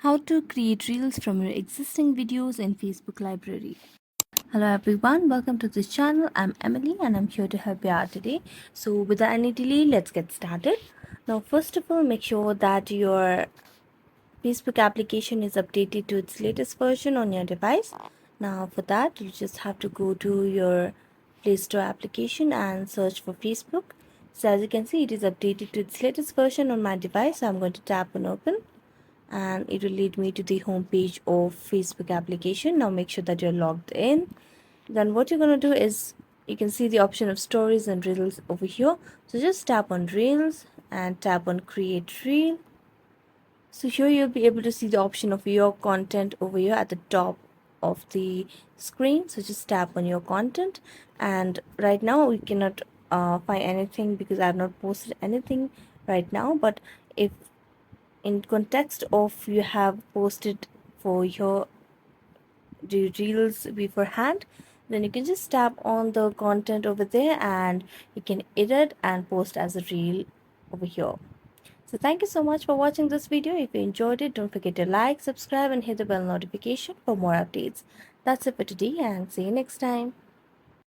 How to create reels from your existing videos in Facebook library. Hello everyone, welcome to this channel. I'm Emily and I'm here to help you out today. So without any delay, let's get started. Now first of all, make sure that your Facebook application is updated to its latest version on your device. Now for that, you just have to go to your Play Store application and search for Facebook. So as you can see, it is updated to its latest version on my device. So I'm going to tap on open and it will lead me to the home page of Facebook application. Now make sure that you're logged in. Then what you're going to do is you can see the option of stories and reels over here. So just tap on reels and tap on create reel. So here you'll be able to see the option of your content over here at the top of the screen. So just tap on your content, and right now we cannot find anything because I have not posted anything right now. But if in context of you have posted for your reels beforehand, then you can just tap on the content over there and you can edit and post as a reel over here. So thank you so much for watching this video. If you enjoyed it, don't forget to like, subscribe and hit the bell notification for more updates. That's it for today and see you next time.